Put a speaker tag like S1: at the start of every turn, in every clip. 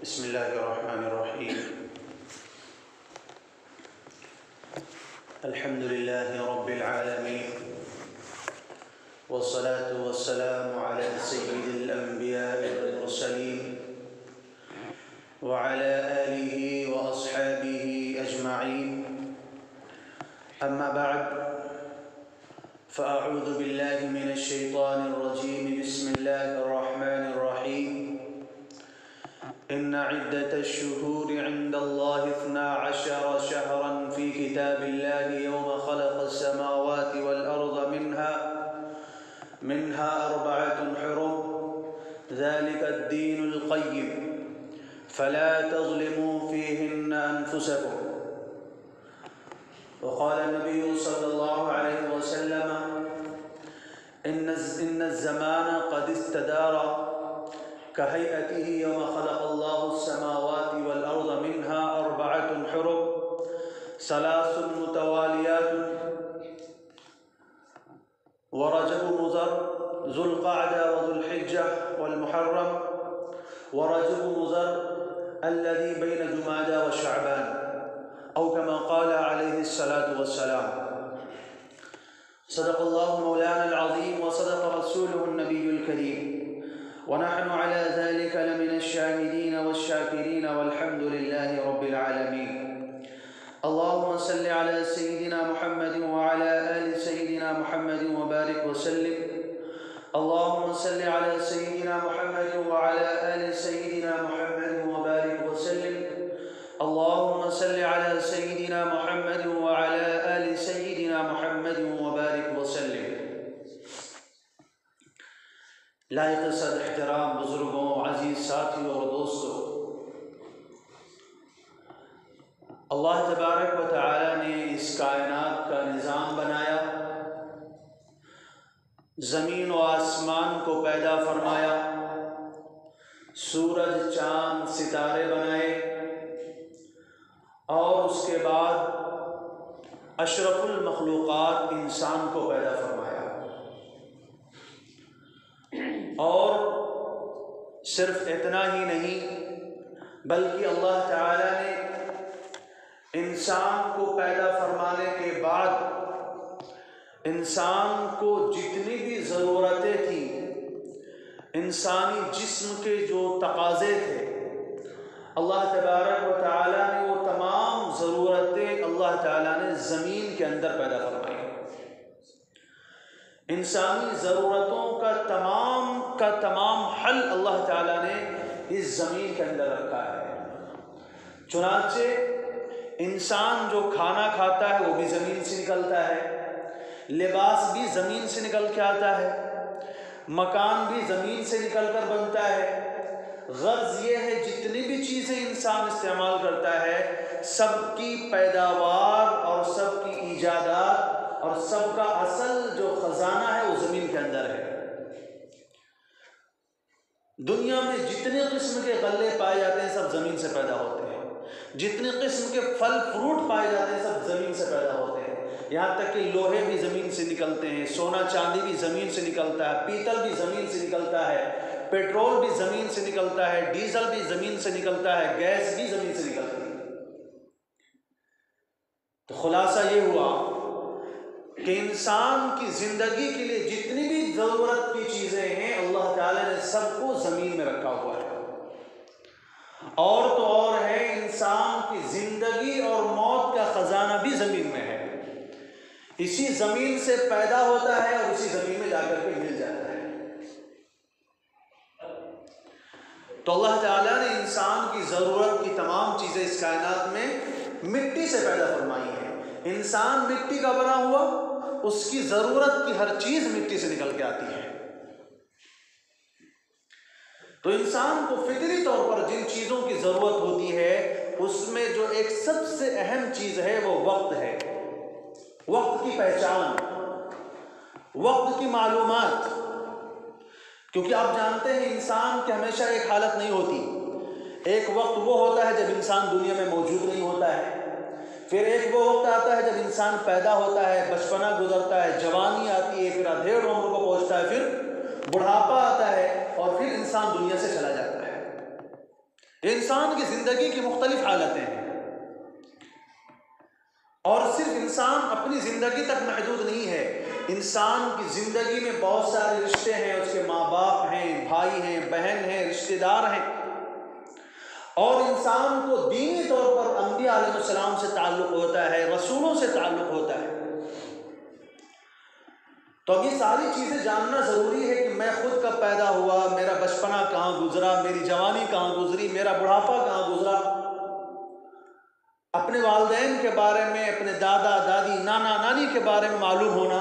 S1: بسم الله الرحمن الرحيم. الحمد لله رب العالمين، والصلاة والسلام على سيد الأنبياء والمرسلين وعلى آله وأصحابه أجمعين. أما بعد، فأعوذ بالله من الشيطان الرجيم. بسم الله الرحمن الرحيم. إن عدة الشهور عند الله 12 شهرا في كتاب الله يوم خلق السماوات والأرض منها 4 حرم ذلك الدين القيم فلا تظلموا فيهن أنفسكم. وقال النبي صلى الله عليه وسلم: إن الزمان قد استدار كهيئته يوم خلق الله السماوات والأرض منها 4 حرم 3 متواليات ورجب مضر ذو القعدة وذو الحجة والمحرم ورجب مضر الذي بين جمادى وشعبان، أو كما قال عليه الصلاة والسلام. صدق الله مولانا العظيم وصدق رسوله النبي الكريم، ونحن على ذلك لمن الشاهدين والشاكرين والحمد لله رب العالمين. اللهم صل على سيدنا محمد وعلى آل سيدنا محمد وبارك وسلم. اللهم صل على سيدنا محمد وعلى آل سيدنا محمد وبارك وسلم. اللهم صل على سيدنا محمد وعلى آل سيدنا محمد وبارك وسلم. لائق صد احترام بزرگوں، عزیز ساتھیوں اور دوستوں، اللہ تبارک و تعالی نے اس کائنات کا نظام بنایا، زمین و آسمان کو پیدا فرمایا، سورج چاند ستارے بنائے، اور اس کے بعد اشرف المخلوقات انسان کو پیدا فرمایا. اور صرف اتنا ہی نہیں، بلکہ اللہ تعالی نے انسان کو پیدا فرمانے کے بعد انسان کو جتنی بھی ضرورتیں تھیں، انسانی جسم کے جو تقاضے تھے، اللہ تبارک و تعالی نے وہ تمام ضرورتیں اللہ تعالی نے زمین کے اندر پیدا فرمائی. انسانی ضرورتوں کا تمام حل اللہ تعالیٰ نے اس زمین کے اندر رکھا ہے. چنانچہ انسان جو کھانا کھاتا ہے وہ بھی زمین سے نکلتا ہے، لباس بھی زمین سے نکل کے آتا ہے، مکان بھی زمین سے نکل کر بنتا ہے. غرض یہ ہے جتنی بھی چیزیں انسان استعمال کرتا ہے، سب کی پیداوار اور سب کی ایجادات اور سب کا اصل جو خزانہ ہے وہ زمین کے اندر ہے. دنیا میں جتنے قسم کے غلے پائے جاتے ہیں سب زمین سے پیدا ہوتے ہیں، جتنے قسم کے پھل فروٹ پائے جاتے ہیں سب زمین سے پیدا ہوتے ہیں. یہاں تک کہ لوہے بھی زمین سے نکلتے ہیں، سونا چاندی بھی زمین سے نکلتا ہے، پیتل بھی زمین سے نکلتا ہے، پیٹرول بھی زمین سے نکلتا ہے، ڈیزل بھی زمین سے نکلتا ہے، گیس بھی زمین سے نکلتی ہے. تو خلاصہ یہ ہوا کہ انسان کی زندگی کے لیے جتنی بھی ضرورت کی چیزیں ہیں اللہ تعالی نے سب کو زمین میں رکھا ہوا ہے. اور تو اور ہے، انسان کی زندگی اور موت کا خزانہ بھی زمین میں ہے. اسی زمین سے پیدا ہوتا ہے اور اسی زمین میں جا کر کے مل جاتا ہے. تو اللہ تعالیٰ نے انسان کی ضرورت کی تمام چیزیں اس کائنات میں مٹی سے پیدا فرمائی ہیں. انسان مٹی کا بنا ہوا، اس کی ضرورت کی ہر چیز مٹی سے نکل کے آتی ہے. تو انسان کو فطری طور پر جن چیزوں کی ضرورت ہوتی ہے اس میں جو ایک سب سے اہم چیز ہے وہ وقت ہے. وقت کی پہچان، وقت کی معلومات. کیونکہ آپ جانتے ہیں انسان کی ہمیشہ ایک حالت نہیں ہوتی. ایک وقت وہ ہوتا ہے جب انسان دنیا میں موجود نہیں ہوتا ہے، پھر ایک وہ وقت آتا ہے جب انسان پیدا ہوتا ہے، بچپنا گزرتا ہے، جوانی آتی ہے، پھر ادھیڑ عمر کو پہنچتا ہے، پھر بڑھاپا آتا ہے، اور پھر انسان دنیا سے چلا جاتا ہے. انسان کی زندگی کی مختلف حالتیں ہیں، اور صرف انسان اپنی زندگی تک محدود نہیں ہے، انسان کی زندگی میں بہت سارے رشتے ہیں، اس کے ماں باپ ہیں، بھائی ہیں، بہن ہیں، رشتے دار ہیں، اور انسان کو دینی طور پر انبیاء علیہ السلام سے تعلق ہوتا ہے، رسولوں سے تعلق ہوتا ہے۔ تو اب یہ ساری چیزیں جاننا ضروری ہے کہ میں خود کب پیدا ہوا، میرا بچپنا کہاں گزرا، میری جوانی کہاں گزری، میرا بڑھاپا کہاں گزرا، اپنے والدین کے بارے میں، اپنے دادا دادی نانا نانی کے بارے میں معلوم ہونا،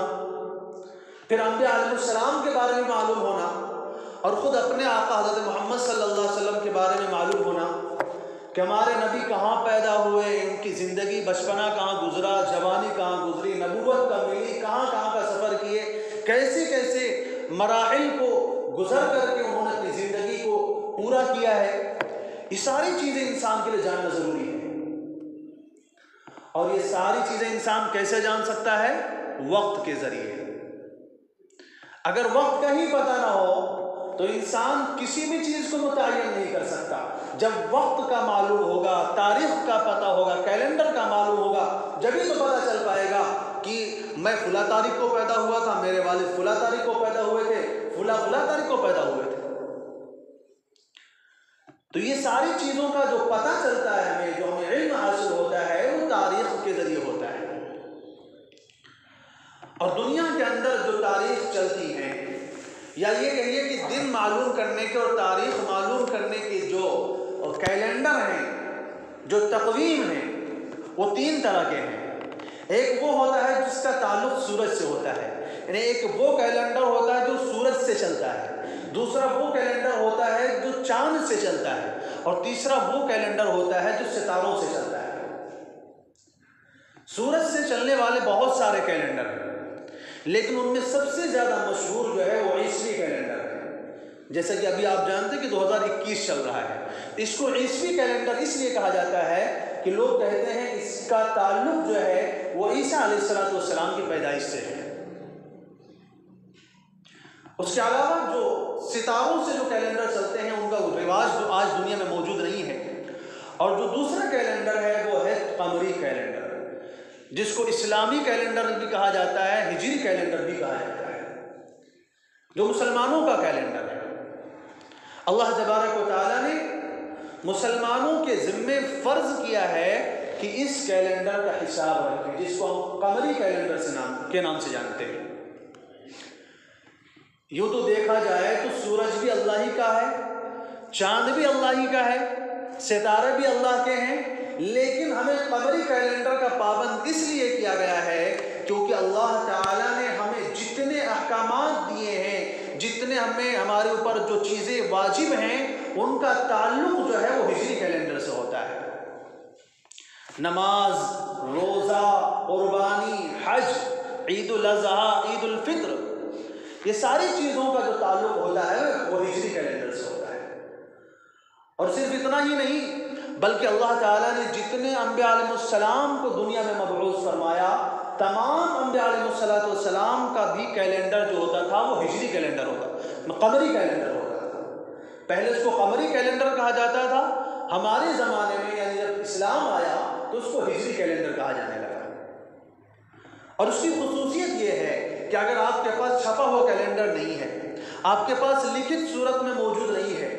S1: پھر انبیاء علیہ السلام کے بارے میں معلوم ہونا، اور خود اپنے آقا حضرت محمد صلی اللہ علیہ وسلم کے بارے میں معلوم ہونا کہ ہمارے نبی کہاں پیدا ہوئے، ان کی زندگی بچپنا کہاں گزرا، جوانی کہاں گزری، نبوت کا ملی، کہاں کہاں کا سفر کیے، کیسے کیسے مراحل کو گزر کر کے انہوں نے اپنی زندگی کو پورا کیا ہے، یہ ساری چیزیں انسان کے لیے جاننا ضروری ہے۔ اور یہ ساری چیزیں انسان کیسے جان سکتا ہے؟ وقت کے ذریعے۔ اگر وقت کا ہی پتہ نہ ہو تو انسان کسی بھی چیز کو متعین نہیں کر سکتا۔ جب وقت کا معلوم ہوگا، تاریخ کا پتہ ہوگا، کیلنڈر کا معلوم ہوگا، جبھی تو پتہ چل پائے گا کہ میں فلاں تاریخ کو پیدا ہوا تھا، میرے والد فلاں تاریخ کو پیدا ہوئے تھے، فلاں تاریخ کو پیدا ہوئے تھے۔ تو یہ ساری چیزوں کا جو پتہ چلتا ہے ہمیں، جو ہمیں علم حاصل ہوتا ہے، وہ تاریخ کے ذریعے ہوتا ہے۔ اور دنیا کے اندر جو تاریخ چلتی ہے، یا یہ کہیے کہ دن معلوم کرنے کے اور تاریخ معلوم کرنے کے جو کیلنڈر ہیں، جو تقویم ہیں، وہ تین طرح کے ہیں۔ ایک وہ ہوتا ہے جس کا تعلق سورج سے ہوتا ہے، یعنی ایک وہ کیلنڈر ہوتا ہے جو سورج سے چلتا ہے، دوسرا وہ کیلنڈر ہوتا ہے جو چاند سے چلتا ہے، اور تیسرا وہ کیلنڈر ہوتا ہے جو ستاروں سے چلتا ہے۔ سورج سے چلنے والے بہت سارے کیلنڈر ہیں، لیکن ان میں سب سے زیادہ مشہور جو ہے وہ عیسوی کیلنڈر ہے۔ جیسا کہ ابھی آپ جانتے ہیں کہ 2021 چل رہا ہے، اس کو عیسوی کیلنڈر اس لیے کہا جاتا ہے کہ لوگ کہتے ہیں اس کا تعلق جو ہے وہ عیسیٰ علیہ السلام کی پیدائش سے ہے۔ اس کے علاوہ جو ستاروں سے جو کیلنڈر چلتے ہیں ان کا رواج جو آج دنیا میں موجود نہیں ہے، اور جو دوسرا کیلنڈر ہے وہ ہے قمری کیلنڈر، جس کو اسلامی کیلنڈر بھی کہا جاتا ہے، ہجری کیلنڈر بھی کہا جاتا ہے، جو مسلمانوں کا کیلنڈر ہے۔ اللہ تبارک و تعالیٰ نے مسلمانوں کے ذمے فرض کیا ہے کہ اس کیلنڈر کا حساب رکھیں، جس کو ہم قمری کیلنڈر کے نام سے جانتے ہیں۔ یوں تو دیکھا جائے تو سورج بھی اللہ ہی کا ہے، چاند بھی اللہ ہی کا ہے، ستارے بھی اللہ کے ہیں، لیکن ہمیں قمری کیلنڈر کا پابند اس لیے کیا گیا ہے کیونکہ اللہ تعالیٰ نے ہمیں جتنے احکامات دیے ہیں، جتنے ہمارے اوپر جو چیزیں واجب ہیں، ان کا تعلق جو ہے وہ ہجری کیلنڈر سے ہوتا ہے۔ نماز، روزہ، قربانی، حج، عید الاضحیٰ، عید الفطر، یہ ساری چیزوں کا جو تعلق ہوتا ہے وہ ہجری کیلنڈر سے ہوتا ہے۔ اور صرف اتنا ہی نہیں بلکہ اللہ تعالیٰ نے جتنے انبیاء علیہ السلام کو دنیا میں مبعوث فرمایا، تمام انبیاء علیہ السلام کا بھی کیلنڈر جو ہوتا تھا وہ ہجری کیلنڈر ہوتا، قمری کیلنڈر ہوتا تھا۔ پہلے اس کو قمری کیلنڈر کہا جاتا تھا، ہمارے زمانے میں یعنی جب اسلام آیا تو اس کو ہجری کیلنڈر کہا جانے لگا۔ اور اس کی خصوصیت یہ ہے کہ اگر آپ کے پاس چھپا ہوا کیلنڈر نہیں ہے، آپ کے پاس لکھت صورت میں موجود نہیں ہے،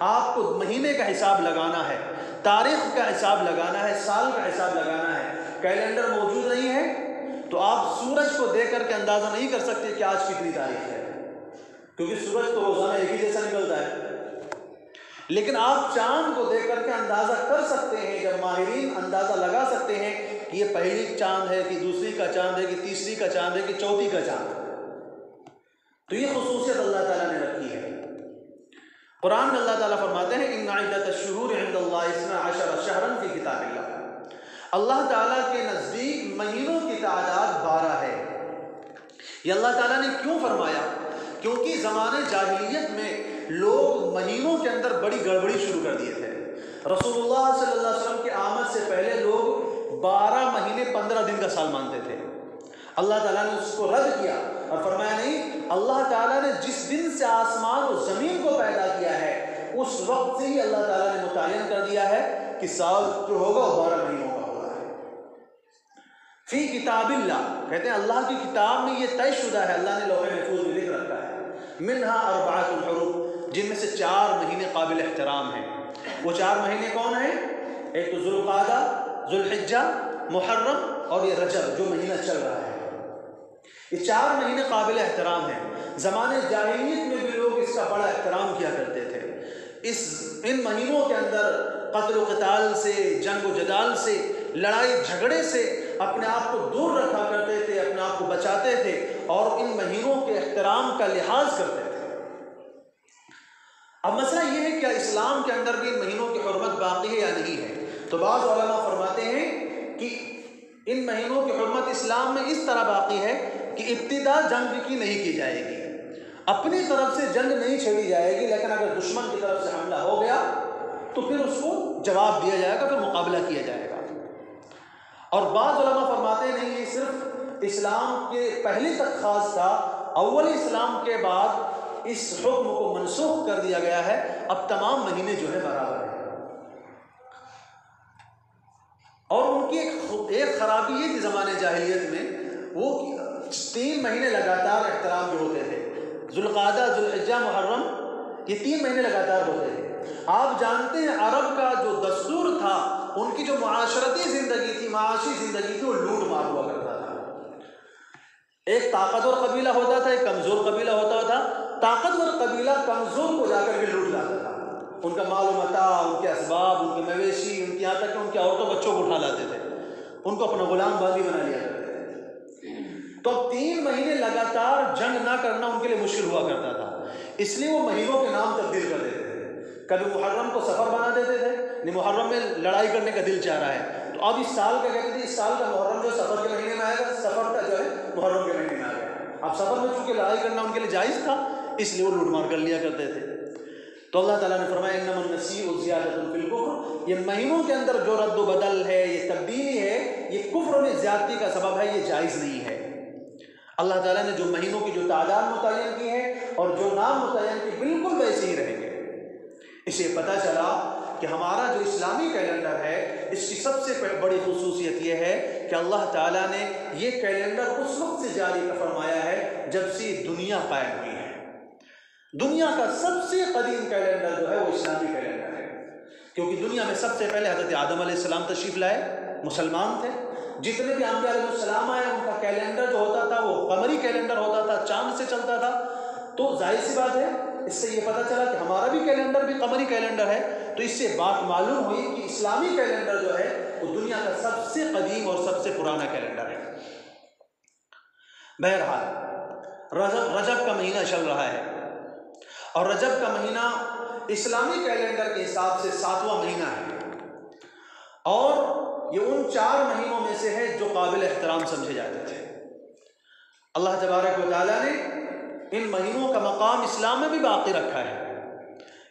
S1: آپ کو مہینے کا حساب لگانا ہے، تاریخ کا حساب لگانا ہے، سال کا حساب لگانا ہے، کیلنڈر موجود نہیں ہے، تو آپ سورج کو دیکھ کر کے اندازہ نہیں کر سکتے کہ آج کتنی تاریخ ہے، کیونکہ سورج تو روزانہ ایک ہی جیسا نکلتا ہے۔ لیکن آپ چاند کو دیکھ کر کے اندازہ کر سکتے ہیں، جب ماہرین اندازہ لگا سکتے ہیں کہ یہ پہلی چاند ہے کہ دوسری کا چاند ہے کہ تیسری کا چاند ہے کہ چوتھی کا چاند ہے۔ تو یہ خصوصیت اللہ تعالیٰ نے رکھی ہے۔ قرآن میں اللہ تعالیٰ فرماتے ہیں ان عدۃ الشہور عند اللہ 12 شہرا فی کتاب اللہ، اللہ تعالیٰ کے نزدیک مہینوں کی تعداد 12 ہے۔ یہ اللہ تعالیٰ نے کیوں فرمایا؟ کیونکہ زمانے جاہلیت میں لوگ مہینوں کے اندر بڑی گڑبڑی شروع کر دیے تھے۔ رسول اللہ صلی اللہ علیہ وسلم کی آمد سے پہلے لوگ 12 مہینے 15 دن کا سال مانتے تھے۔ اللہ تعالیٰ نے اس کو رد کیا اور فرمایا نہیں، اللہ تعالیٰ نے جس دن سے آسمان و زمین کو پیدا کیا ہے اس وقت سے ہی اللہ تعالیٰ نے متعین کر دیا ہے کہ سال جو ہوگا وہ 12 مہینوں کا ہوگا۔ فی کتاب اللہ، کہتے ہیں اللہ کی کتاب میں یہ طے شدہ ہے، اللہ نے لوح محفوظ میں لکھ رکھا ہے، منہا اربعۃ حرم، جن میں سے 4 مہینے قابل احترام ہیں۔ وہ 4 مہینے کون ہیں؟ ایک تو ذوالقعدہ، ذوالحجہ، محرم اور یہ رجب جو مہینہ چل رہا ہے۔ یہ 4 مہینے قابل احترام ہیں۔ زمانے جاہلیت میں بھی لوگ اس کا بڑا احترام کیا کرتے تھے۔ ان مہینوں کے اندر قتل و قتال سے، جنگ و جدال سے، لڑائی جھگڑے سے اپنے آپ کو دور رکھا کرتے تھے، اپنے آپ کو بچاتے تھے اور ان مہینوں کے احترام کا لحاظ کرتے تھے۔ اب مسئلہ یہ ہے کہ اسلام کے اندر بھی ان مہینوں کی حرمت باقی ہے یا نہیں ہے؟ تو بعض علماء فرماتے ہیں کہ ان مہینوں کی حرمت اسلام میں اس طرح باقی ہے کہ ابتدا جنگ کی نہیں کی جائے گی، اپنی طرف سے جنگ نہیں چھیڑی جائے گی، لیکن اگر دشمن کی طرف سے حملہ ہو گیا تو پھر اس کو جواب دیا جائے گا، پھر مقابلہ کیا جائے گا۔ اور بعض علماء فرماتے ہیں نہیں، یہ صرف اسلام کے پہلے تک خاص تھا، اول اسلام کے بعد اس حکم کو منسوخ کر دیا گیا ہے، اب تمام مہینے جو ہے برابر ہیں۔ اور ان کی ایک خرابی یہ تھی زمانے جاہلیت میں، وہ 3 مہینے لگاتار احترام جو ہوتے تھے، ذوالقعدہ، ذوالحجہ، محرم، یہ 3 مہینے لگاتار ہوتے تھے۔ آپ جانتے ہیں عرب کا جو دستور تھا، ان کی جو معاشرتی زندگی تھی، معاشی زندگی تھی، وہ لوٹ مار ہوا کرتا تھا۔ ایک طاقتور قبیلہ ہوتا تھا، ایک کمزور قبیلہ ہوتا تھا۔ طاقتور قبیلہ کمزور کو جا کر کے لوٹ لاتا تھا، ان کا مال و متاع، ان کے اسباب، ان کے مویشی، ان کی یہاں تک کہ ان کی عورتوں بچوں کو اٹھا لاتے تھے، ان کو اپنا غلام بازی بنا لیا کرتے تھے۔ تو اب 3 مہینے لگاتار جنگ نہ کرنا ان کے لیے مشکل ہوا کرتا تھا، اس لیے وہ مہینوں کے نام تبدیل کر دیتے تھے۔ کبھی محرم کو سفر بنا دیتے تھے، نہیں محرم میں لڑائی کرنے کا دل چاہ رہا ہے تو اب اس سال کا کہتے تھے، اس سال کا محرم جو سفر کے مہینے میں آئے گا، سفر کا جو ہے محرم کے مہینے میں آ گیا۔ اب سفر میں چونکہ لڑائی کرنا ان کے لیے جائز تھا، اس لیے وہ لوٹ مار کر لیا کرتے تھے۔ تو اللہ تعالیٰ نے فرمایا انما النسیء زیادۃ فی الکفر، یہ مہینوں کے اندر جو رد و بدل ہے، یہ تبدیلی ہے، یہ کفر میں زیادتی کا سبب ہے، یہ جائز نہیں ہے۔ اللہ تعالیٰ نے جو مہینوں کی جو تعداد متعین کی ہے اور جو نام متعین کی، بالکل ویسے ہی رہیں گے۔ اسے پتہ چلا کہ ہمارا جو اسلامی کیلنڈر ہے، اس کی سب سے بڑی خصوصیت یہ ہے کہ اللہ تعالیٰ نے یہ کیلنڈر اس وقت سے جاری فرمایا ہے جب سے دنیا قائم ہوئی ہے۔ دنیا کا سب سے قدیم کیلنڈر جو ہے وہ اسلامی کیلنڈر ہے، کیونکہ دنیا میں سب سے پہلے حضرت آدم علیہ السلام تشریف لائے، مسلمان تھے۔ جتنے بھی انبیاء علیہ السلام آئے، ان کا کیلنڈر جو ہوتا تھا وہ قمری کیلنڈر ہوتا تھا، چاند سے چلتا تھا۔ تو ظاہر سی بات ہے، اس سے یہ پتہ چلا کہ ہمارا بھی کیلنڈر بھی قمری کیلنڈر ہے، تو اس سے بات معلوم ہوئی کہ اسلامی کیلنڈر جو ہے وہ دنیا کا سب سے قدیم اور سب سے پرانا کیلنڈر ہے۔ بہرحال رجب کا مہینہ چل رہا ہے، اور رجب کا مہینہ اسلامی کیلنڈر کے حساب سے 7واں مہینہ ہے، اور یہ ان 4 مہینوں میں سے ہے جو قابل احترام سمجھے جاتے تھے۔ اللہ تبارک و تعالیٰ نے ان مہینوں کا مقام اسلام میں بھی باقی رکھا ہے،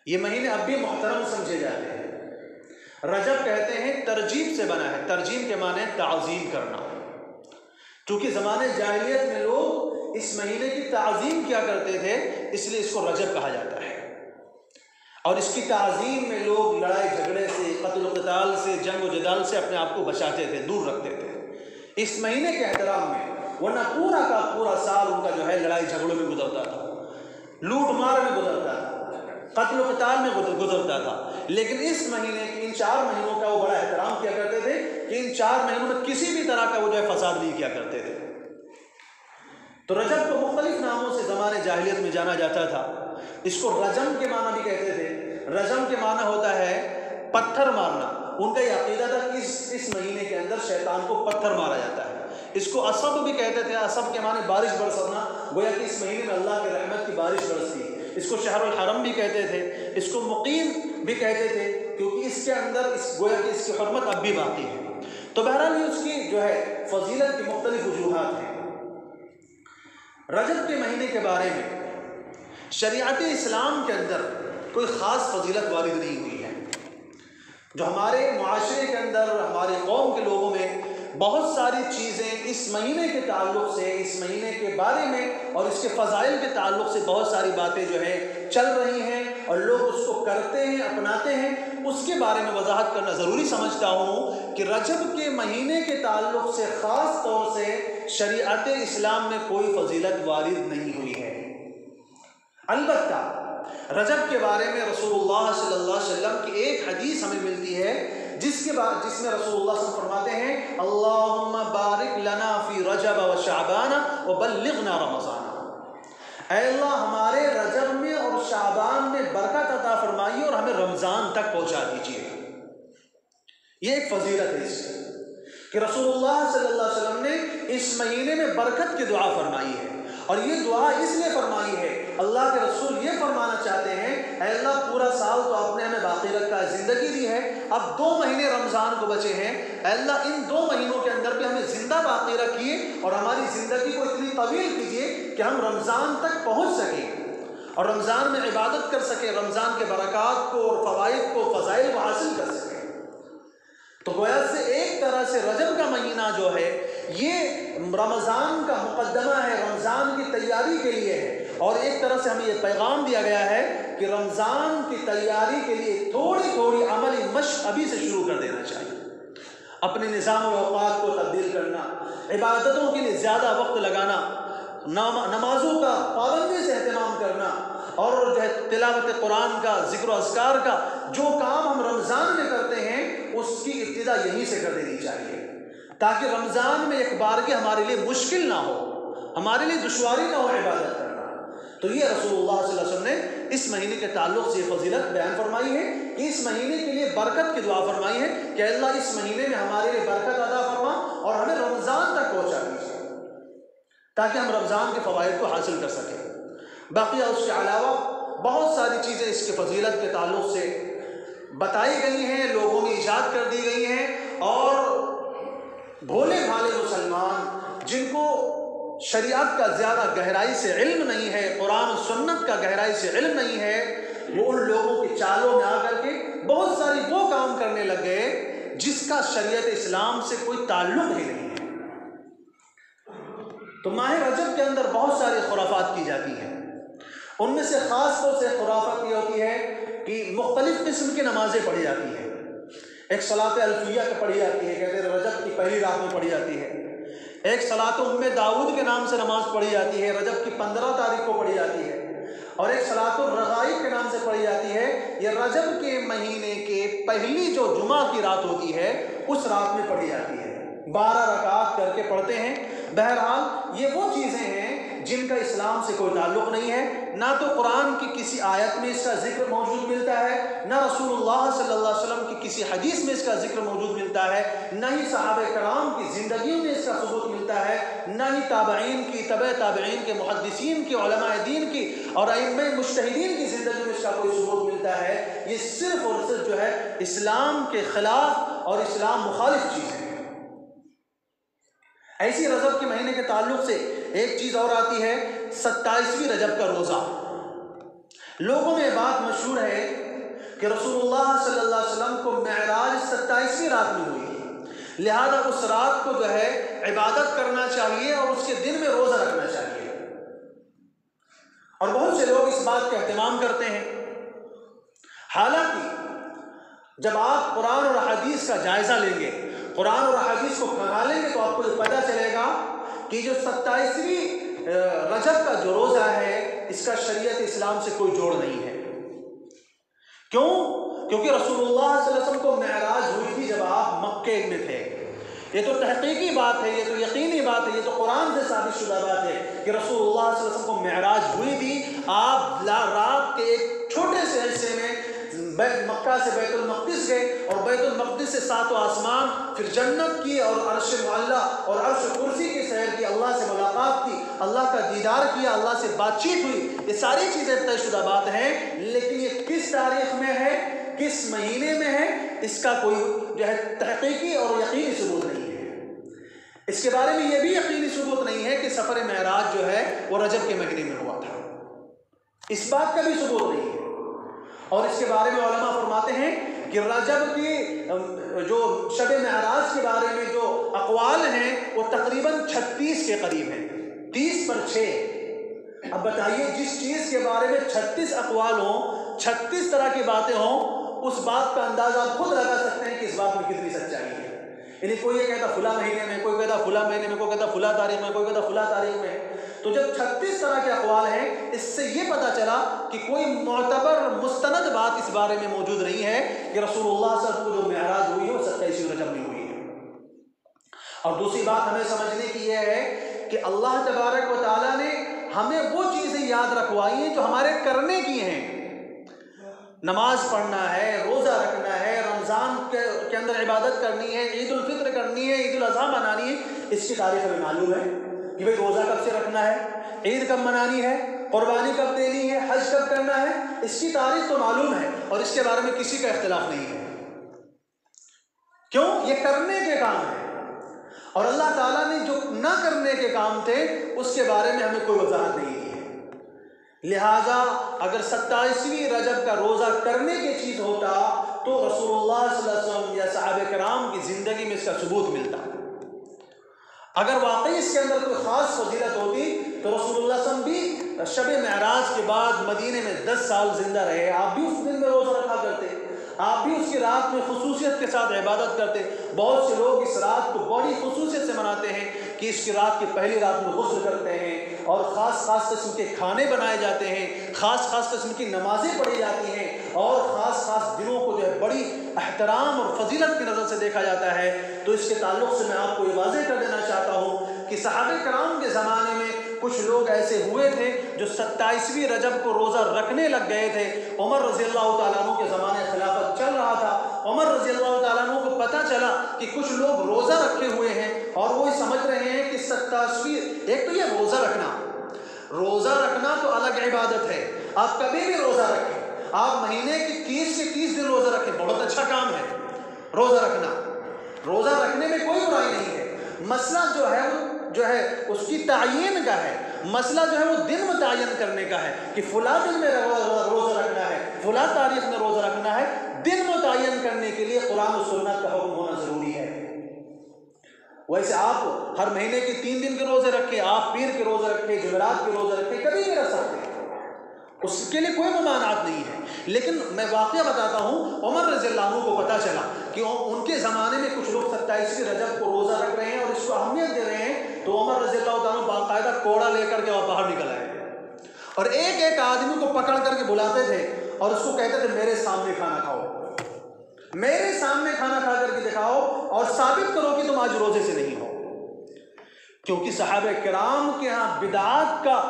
S1: یہ مہینے اب بھی محترم سمجھے جاتے ہیں۔ رجب کہتے ہیں ترجیب سے بنا ہے، ترجیب کے معنی تعظیم کرنا، چونکہ زمانے جاہلیت میں لوگ اس مہینے کی تعظیم کیا کرتے تھے، اس لیے اس کو رجب کہا جاتا ہے۔ اور اس کی تعظیم میں لوگ لڑائی جھگڑے سے، قتل و قتال سے، جنگ و جدال سے اپنے آپ کو بچاتے تھے، دور رکھتے تھے اس مہینے کے احترام میں، ورنہ پورا کا پورا سال ان کا جو ہے لڑائی جھگڑوں میں گزرتا تھا، لوٹ مار میں گزرتا تھا، قتل و قتال میں گزرتا تھا۔ لیکن اس مہینے کی، ان 4 مہینوں کا وہ بڑا احترام کیا کرتے تھے کہ ان 4 مہینوں میں کسی بھی طرح کا وہ جو ہے فساد نہیں کیا کرتے تھے۔ تو رجب کو مختلف ناموں سے زمانے جاہلیت میں جانا جاتا تھا۔ اس کو رجم کے معنی بھی کہتے تھے۔ رجم کے معنی ہوتا ہے پتھر مارنا، ان کا یہ عقیدہ تھا کہ اس مہینے کے اندر شیطان کو پتھر مارا جاتا ہے۔ اس کو عصب بھی کہتے تھے، عصب کے معنی بارش برسنا، گویا کہ اس مہینے میں اللہ کے رحمت کی بارش برستی۔ اس کو شہر الحرم بھی کہتے تھے، اس کو مقیم بھی کہتے تھے، کیونکہ اس کے اندر گویا کہ اس کی حرمت اب بھی باقی ہے۔ تو بہرحال اس کی جو ہے فضیلت کی مختلف وجوہات ہیں۔ رجب کے مہینے کے بارے میں شریعت اسلام کے اندر کوئی خاص فضیلت وارد نہیں ہوئی ہے۔ جو ہمارے معاشرے کے اندر، ہمارے قوم کے لوگوں میں بہت ساری چیزیں اس مہینے کے تعلق سے، اس مہینے کے بارے میں اور اس کے فضائل کے تعلق سے بہت ساری باتیں جو ہیں چل رہی ہیں اور لوگ اس کو کرتے ہیں، اپناتے ہیں۔ اس کے بارے میں وضاحت کرنا ضروری سمجھتا ہوں کہ رجب کے مہینے کے تعلق سے خاص طور سے شریعت اسلام میں کوئی فضیلت وارد نہیں ہوئی ہے۔ البتہ رجب کے بارے میں رسول اللہ صلی اللہ علیہ وسلم کی ایک حدیث ہمیں ملتی ہے جس میں رسول اللہ صلی اللہ علیہ وسلم فرماتے ہیں اللہم بارک لنا فی رجب و شعبان وبلغنا رمضان، اے اللہ ہمارے رجب میں اور شعبان میں برکت عطا فرمائیے اور ہمیں رمضان تک پہنچا دیجیے۔ یہ ایک فضیلت ہے اس کی کہ رسول اللہ صلی اللہ علیہ وسلم نے اس مہینے میں برکت کی دعا فرمائی ہے، اور یہ دعا اس لیے فرمائی ہے، اللہ کے رسول یہ فرمانا چاہتے ہیں اے اللہ پورا سال تو آپ نے ہمیں باقی رکھا ہے، زندگی دی ہے، اب 2 مہینے رمضان کو بچے ہیں، اے اللہ ان 2 مہینوں کے اندر بھی ہمیں زندہ باقی رکھیے اور ہماری زندگی کو اتنی طویل کیجیے کہ ہم رمضان تک پہنچ سکیں اور رمضان میں عبادت کر سکیں، رمضان کے برکات کو اور فوائد کو، فضائل کو حاصل کر سکیں۔ تو گویا سے ایک طرح سے رجب کا مہینہ جو ہے یہ رمضان کا مقدمہ ہے، رمضان کی تیاری کے لیے ہے، اور ایک طرح سے ہمیں یہ پیغام دیا گیا ہے کہ رمضان کی تیاری کے لیے تھوڑی تھوڑی عملی مشق ابھی سے شروع کر دینا چاہیے۔ اپنے نظام و اوقات کو تبدیل کرنا، عبادتوں کے لیے زیادہ وقت لگانا، نمازوں کا پابندی سے اہتمام کرنا، اور جو ہے تلاوت قرآن کا، ذکر و اذکار کا جو کام ہم رمضان میں کرتے ہیں اس کی ابتدا یہیں سے کر دینی چاہیے، تاکہ رمضان میں ایک بار کے ہمارے لیے مشکل نہ ہو، ہمارے لیے دشواری نہ ہو عبادت کرنا۔ تو یہ رسول اللہ صلی اللہ علیہ وسلم نے اس مہینے کے تعلق سے فضیلت بیان فرمائی ہے کہ اس مہینے کے لیے برکت کی دعا فرمائی ہے کہ اللہ اس مہینے میں ہمارے لیے برکت عطا فرما اور ہمیں رمضان تک پہنچا دیجیے تاکہ ہم رمضان کے فوائد کو حاصل کر سکیں۔ باقی اس کے علاوہ بہت ساری چیزیں اس کے فضیلت کے تعلق سے بتائی گئی ہیں، لوگوں میں ایجاد کر دی گئی ہیں، اور بھولے بھالے مسلمان جن کو شریعت کا زیادہ گہرائی سے علم نہیں ہے، قرآن و سنت کا گہرائی سے علم نہیں ہے، وہ ان لوگوں کی چالوں میں آ کر کے بہت ساری وہ کام کرنے لگ گئے جس کا شریعت اسلام سے کوئی تعلق ہی نہیں ہے۔ تو ماہ رجب کے اندر بہت ساری خرافات کی جاتی ہیں، ان میں سے خاص طور سے خرافت یہ ہوتی ہے کہ مختلف قسم کی نمازیں پڑھی جاتی ہیں۔ ایک صلاۃ الفیہ کا پڑھی جاتی ہے، کہتے ہیں رجب کی پہلی رات میں پڑھی جاتی ہے۔ ایک صلاۃ ام داؤد کے نام سے نماز پڑھی جاتی ہے، رجب کی 15 تاریخ کو پڑھی جاتی ہے۔ اور ایک صلاۃ الرغائب کے نام سے پڑھی جاتی ہے، یہ رجب کے مہینے کے پہلی جو جمعہ کی رات ہوتی ہے اس رات میں پڑھی جاتی ہے، 12 رکعات کر کے پڑھتے ہیں۔ بہرحال یہ وہ چیزیں ہیں جن کا اسلام سے کوئی تعلق نہیں ہے، نہ تو قرآن کی کسی آیت میں اس کا ذکر موجود ملتا ہے، نہ رسول اللہ صلی اللہ علیہ وسلم کی کسی حدیث میں اس کا ذکر موجود ملتا ہے، نہ ہی صحابہ کرام کی زندگیوں میں اس کا ثبوت ملتا ہے، نہ ہی تابعین کی، تبع تابعین کے، محدثین کی، علماء دین کی اور ائمہ مجتہدین کی زندگی میں اس کا کوئی ثبوت ملتا ہے۔ یہ صرف اور صرف جو ہے اسلام کے خلاف اور اسلام مخالف چیز ہے۔ ایسی رجب کے مہینے کے تعلق سے ایک چیز اور آتی ہے، 27ویں رجب کا روزہ۔ لوگوں میں بات مشہور ہے کہ رسول اللہ صلی اللہ علیہ وسلم کو معراج 27ویں رات میں ہوئی، لہذا اس رات کو جو ہے عبادت کرنا چاہیے اور اس کے دن میں روزہ رکھنا چاہیے، اور بہت سے لوگ اس بات کا اہتمام کرتے ہیں۔ حالانکہ جب آپ قرآن اور حدیث کا جائزہ لیں گے، قرآن اور حدیث کو کھنگالیں گے تو آپ کو یہ پتہ چلے گا کہ جو 27ویں رجب کا جو روزہ ہے اس کا شریعت اسلام سے کوئی جوڑ نہیں ہے۔ کیوں؟ کیونکہ رسول اللہ صلی اللہ علیہ وسلم کو معراج ہوئی تھی جب آپ مکے میں تھے۔ یہ تو تحقیقی بات ہے، یہ تو یقینی بات ہے، یہ تو قرآن سے ثابت شدہ بات ہے کہ رسول اللہ صلی اللہ علیہ وسلم کو معراج ہوئی تھی۔ آپ رات کے ایک چھوٹے سے حصے میں مکہ سے بیت المقدس گئے اور بیت المقدس سے 7 آسمان، پھر جنت کی اور عرش معلی اور عرش کرسی کی سیر کی، اللہ سے ملاقات کی، اللہ کا دیدار کیا، اللہ سے بات چیت ہوئی۔ یہ ساری چیزیں طے شدہ بات ہیں، لیکن یہ کس تاریخ میں ہے، کس مہینے میں ہے، اس کا کوئی جو ہے تحقیقی اور یقینی ثبوت نہیں ہے۔ اس کے بارے میں یہ بھی یقینی ثبوت نہیں ہے کہ سفر معراج جو ہے وہ رجب کے مہینے میں ہوا تھا، اس بات کا بھی ثبوت نہیں ہے۔ اور اس کے بارے میں علماء فرماتے ہیں کہ رجب کی جو شب معراج کے بارے میں جو اقوال ہیں وہ تقریباً 36 کے قریب ہیں، 30 پر 6۔ اب بتائیے جس چیز کے بارے میں 36 اقوال ہوں، 36 طرح کی باتیں ہوں، اس بات کا اندازہ آپ خود لگا سکتے ہیں کہ اس بات میں کتنی سچائی ہے۔ یعنی کوئی یہ کہتا فلاں مہینے میں، کوئی کہتا فلاں مہینے میں، کوئی کہتا فلاں تاریخ میں، کوئی کہتا فلاں تاریخ میں۔ تو جب 36 طرح کے اقوال ہیں، اس سے یہ پتہ چلا کہ کوئی معتبر مستند بات اس بارے میں موجود نہیں ہے کہ رسول اللہ صلی اللہ علیہ وسلم کو جو معراج ہوئی ہے وہ 27 رجب میں ہوئی ہے۔ اور دوسری بات ہمیں سمجھنے کی یہ ہے کہ اللہ تبارک و تعالیٰ نے ہمیں وہ چیزیں یاد رکھوائی ہیں جو ہمارے کرنے کی ہیں۔ نماز پڑھنا ہے، روزہ رکھنا ہے، رمضان کے اندر عبادت کرنی ہے، عید الفطر کرنی ہے، عید الاضحیٰ منانی ہے، اس کی تاریخ ہمیں معلوم ہے کہ بھئی روزہ کب سے رکھنا ہے، عید کب منانی ہے، قربانی کب دینی ہے، حج کب کرنا ہے، اس کی تاریخ تو معلوم ہے اور اس کے بارے میں کسی کا اختلاف نہیں ہے۔ کیوں؟ یہ کرنے کے کام ہے، اور اللہ تعالیٰ نے جو نہ کرنے کے کام تھے اس کے بارے میں ہمیں کوئی وضاحت نہیں دی ہے۔ لہٰذا اگر 27ویں رجب کا روزہ کرنے کی چیز ہوتا تو رسول اللہ صلی اللہ علیہ وسلم یا صحابہ کرام کی زندگی میں اس کا ثبوت ملتا۔ اگر واقعی اس کے اندر کوئی خاص فضیلت ہوتی تو رسول اللہ صلی اللہ علیہ وسلم بھی شب معراج کے بعد مدینے میں 10 سال زندہ رہے، آپ بھی اس دن میں روزہ رکھا کرتے، آپ بھی اس کی رات میں خصوصیت کے ساتھ عبادت کرتے۔ بہت سے لوگ اس رات کو بڑی خصوصیت سے مناتے ہیں کہ اس کی رات کی پہلی رات میں غسل کرتے ہیں اور خاص قسم کے کھانے بنائے جاتے ہیں، خاص قسم کی نمازیں پڑھی جاتی ہیں اور خاص دنوں کو جو ہے بڑی احترام اور فضیلت کی نظر سے دیکھا جاتا ہے۔ تو اس کے تعلق سے میں آپ کو یہ واضح کر دینا چاہتا ہوں کہ صحابہ کرام کے زمانے میں کچھ لوگ ایسے ہوئے تھے جو 27ویں رجب کو روزہ رکھنے لگ گئے تھے۔ عمر رضی اللہ تعالیٰ عنہ کے زمانے خلافت چل رہا تھا، عمر رضی اللہ تعالیٰ عنہ کو پتہ چلا کہ کچھ لوگ روزہ رکھے ہوئے ہیں اور وہ سمجھ رہے ہیں کہ 27ویں، ایک تو یہ روزہ رکھنا تو الگ عبادت ہے، آپ کبھی بھی روزہ رکھیں، آپ مہینے کی 30 کے 30 دن روزہ رکھیں، بہت اچھا کام ہے روزہ رکھنا، روزہ رکھنے میں کوئی برائی نہیں ہے۔ مسئلہ جو ہے اس کی تعین کا ہے، مسئلہ جو ہے وہ دن متعین کرنے کا ہے کہ فلاں دن میں روزہ رکھنا ہے، فلاں تاریخ میں روزہ رکھنا ہے۔ دن متعین کرنے کے لیے قرآن و سنت کا حکم ہونا ضروری ہے۔ ویسے آپ ہر مہینے کے 3 دن کے روزے رکھیں، آپ پیر کے روزے رکھیں، جمعرات کے روزے رکھیں، کبھی بھی رکھ سکتے ہیں، اس کے لیے کوئی ممانعت نہیں ہے۔ لیکن میں واقعہ بتاتا ہوں، عمر رضی اللہ عنہ کو پتہ چلا کہ ان کے زمانے میں کچھ لوگ 27ویں رجب کو روزہ رکھ رہے ہیں اور اس کو اہمیت دے رہے ہیں، تو عمر رضی اللہ عنہ باقاعدہ کوڑا لے کر کے وہ باہر نکل آئے اور ایک آدمی کو پکڑ کر کے بلاتے تھے اور اس کو کہتے تھے میرے سامنے کھانا کھاؤ، میرے سامنے کھانا کھا کر کے دکھاؤ اور ثابت کرو کہ تم آج روزے سے نہیں ہو۔ کیونکہ صحابہ کرام کے ہاں بدعات کا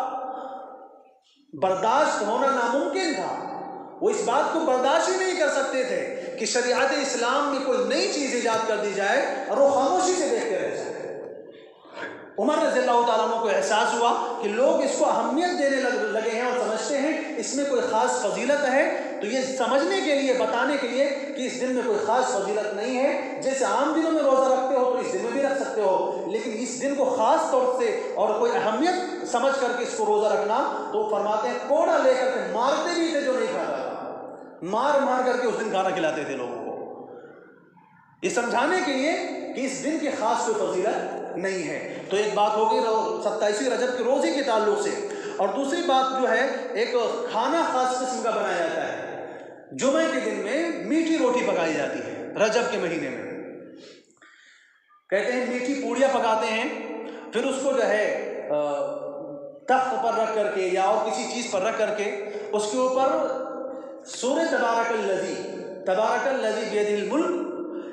S1: برداشت ہونا ناممکن تھا، وہ اس بات کو برداشت ہی نہیں کر سکتے تھے کہ شریعت اسلام میں کوئی نئی چیز ایجاد کر دی جائے اور وہ خاموشی سے دیکھتے رہ جائیں۔ عمر رضی اللہ تعالیٰ عنہ کو احساس ہوا کہ لوگ اس کو اہمیت دینے لگے ہیں اور سمجھتے ہیں اس میں کوئی خاص فضیلت ہے، تو یہ سمجھنے کے لیے، بتانے کے لیے کہ اس دن میں کوئی خاص فضیلت نہیں ہے، جیسے عام دنوں میں روزہ رکھتے ہو تو اس دن میں بھی رکھ سکتے ہو، لیکن اس دن کو خاص طور سے اور کوئی اہمیت سمجھ کر کے اس کو روزہ رکھنا، تو فرماتے ہیں کوڑا لے کر کے مارتے بھی تھے جو نہیں کھاتا تھا، مار کر کے اس دن کھانا کھلاتے تھے لوگوں کو، یہ سمجھانے کے لیے کہ اس دن کی خاص کوئی فضیلت نہیں ہے۔ تو ایک بات ہوگی 27ویں رجب کے روزے کے تعلق سے، اور دوسری بات جو ہے ایک کھانا خاص قسم کا بنایا جاتا ہے، جمعے کے دن میں میٹھی روٹی پکائی جاتی ہے رجب کے مہینے میں، کہتے ہیں میٹھی پوڑیاں پکاتے ہیں، پھر اس کو جو ہے تخت پر رکھ کر کے یا اور کسی چیز پر رکھ کر کے اس کے اوپر سورہ تبارک الذی بیدہ الملک،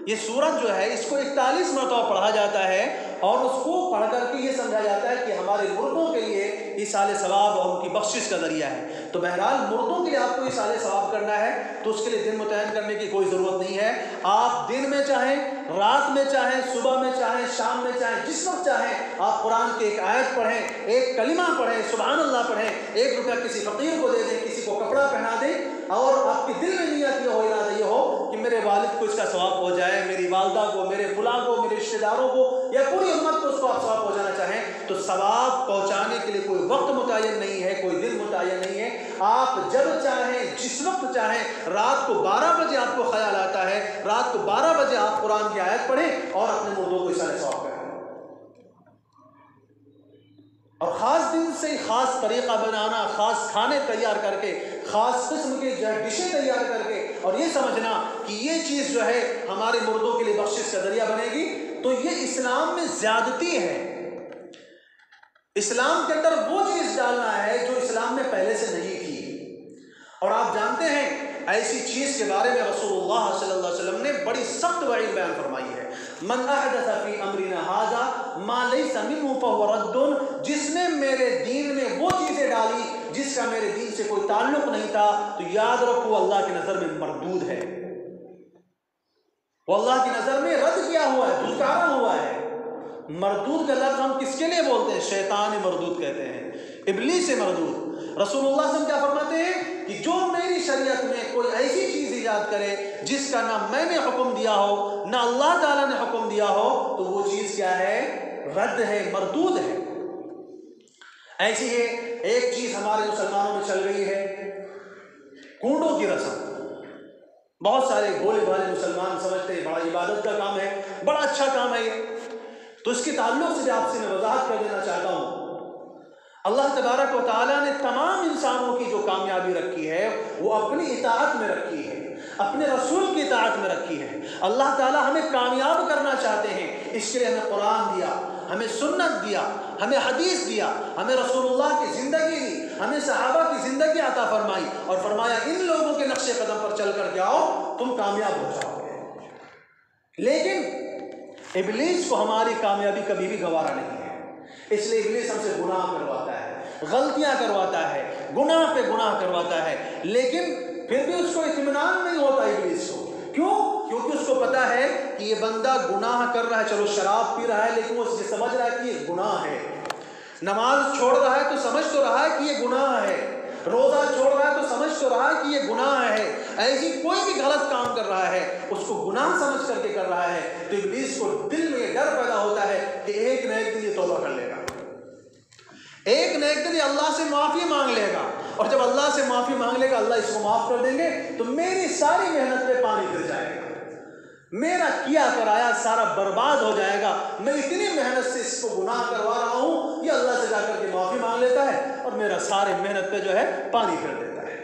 S1: یہ سورت جو ہے اس کو 41 مرتبہ پڑھا جاتا ہے اور اس کو پڑھ کر کے یہ سمجھا جاتا ہے کہ ہمارے مردوں کے لیے ایصال ثواب اور ان کی بخشش کا ذریعہ ہے۔ تو بہرحال مردوں کے لیے آپ کو ایصال ثواب کرنا ہے تو اس کے لیے دن متعین کرنے کی کوئی ضرورت نہیں ہے، آپ دن میں چاہیں، رات میں چاہیں، صبح میں چاہیں، شام میں چاہیں، جس وقت چاہیں آپ قرآن کی ایک آیت پڑھیں، ایک کلمہ پڑھیں، سبحان اللہ پڑھیں، 1 روپیہ کسی فقیر کو دے دیں، کسی کو کپڑا پہنا دیں، اور آپ کے دل میں نیت یہ ہو، ارادہ یہ ہو کہ میرے والد کو اس کا ثواب ہو جائے، میری والدہ کو، میرے فلاں کو، میرے رشتہ داروں کو یا پوری امت کو اس کو آپ ثواب پہنچانا چاہیں تو ثواب پہنچانے کے لیے کوئی وقت متعین نہیں ہے، کوئی دن متعین نہیں ہے. آپ جب چاہیں، جس وقت چاہیں، رات کو 12 بجے آپ کو خیال آتا ہے، رات کو 12 بجے آپ قرآن کی آیت پڑھیں اور اپنے مردوں کو اِسال ثواب کریں. اور خاص دن سے خاص طریقہ بنانا، خاص کھانے تیار کر کے، خاص قسم کے ڈشیں تیار کر کے، اور یہ سمجھنا کہ یہ چیز جو ہے ہمارے مردوں کے لیے بخشش کا ذریعہ بنے گی، تو یہ اسلام میں زیادتی ہے. اسلام کے اندر وہ چیز ڈالنا ہے جو اسلام میں پہلے سے نہیں تھی. اور آپ جانتے ہیں ایسی چیز کے بارے میں رسول اللہ صلی اللہ علیہ وسلم نے بڑی سخت وعید بیان فرمائی ہے. من احدث فی امرنا ھذا ما لیس منہ فہو رد. جس نے میرے دین میں وہ چیزیں ڈالی جس کا میرے دین سے کوئی تعلق نہیں تھا تو یاد رکھو اللہ کی نظر میں مردود ہے، وہ اللہ کی نظر میں رد کیا ہوا ہے، دھتکارا ہوا ہے. مردود کا لفظ ہم کس کے لیے بولتے ہیں؟ شیطان مردود کہتے ہیں، ابلیس مردود. رسول اللہ صلی اللہ علیہ وسلم کیا فرماتے ہیں کہ جو میری شریعت میں کوئی ایسی چیز ایجاد کرے جس کا نہ میں نے حکم دیا ہو نہ اللہ تعالیٰ نے حکم دیا ہو تو وہ چیز کیا ہے؟ رد ہے، مردود ہے. ایسی ہے ایک چیز ہمارے مسلمانوں میں چل رہی ہے، کنڈوں کی رسم. بہت سارے بھولے بھالے مسلمان سمجھتے ہیں بڑا عبادت کا کام ہے، بڑا اچھا کام ہے یہ. تو اس کے تعلق سے آپ سے میں وضاحت کر دینا چاہتا ہوں. اللہ تبارک و تعالیٰ نے تمام انسانوں کی جو کامیابی رکھی ہے وہ اپنی اطاعت میں رکھی ہے، اپنے رسول کی اطاعت میں رکھی ہے. اللہ تعالیٰ ہمیں کامیاب کرنا چاہتے ہیں، اس کے لیے ہمیں قرآن دیا، ہمیں سنت دیا، ہمیں حدیث دیا، ہمیں رسول اللہ کی زندگی دی، ہمیں صحابہ کی زندگی عطا فرمائی اور فرمایا ان لوگوں کے نقش قدم پر چل کر کے آؤ تم کامیاب ہو جاؤ گے. لیکن ابلیس کو ہماری کامیابی کبھی بھی گوارا نہیں ہے. اس لیے ابلیس ہم سے گناہ کرواتا ہے، غلطیاں کرواتا ہے، گناہ پہ گناہ کرواتا ہے، لیکن پھر بھی اس کو اطمینان نہیں ہوتا ابلیس کو. کیوں؟ کیونکہ اس کو پتا ہے کہ یہ بندہ گناہ کر رہا ہے. چلو شراب پی رہا ہے لیکن وہ سمجھ رہا ہے کہ یہ گناہ ہے. نماز چھوڑ رہا ہے تو سمجھ تو رہا ہے کہ یہ گناہ ہے. روزہ چھوڑ رہا ہے تو سمجھ تو رہا ہے کہ یہ گناہ ہے. ایسی کوئی بھی غلط کام کر رہا ہے اس کو گناہ سمجھ کر کے کر رہا ہے. تو ابلیس کو دل میں یہ ڈر پیدا ہوتا ہے کہ ایک نہ ایک دن یہ توبہ کر لے گا، ایک نہ ایک دن یہ اللہ سے معافی مانگ لے گا، اور جب اللہ سے معافی مانگ لے گا اللہ اس کو معاف کر دیں گے تو میری ساری محنت پہ پانی گر جائے گا، میرا کیا کرایا سارا برباد ہو جائے گا. میں اتنی محنت سے اس کو گناہ کروا رہا ہوں، یہ اللہ سے جا کر کے معافی مانگ لیتا ہے اور میرا سارے محنت پہ جو ہے پانی پھیر دیتا ہے.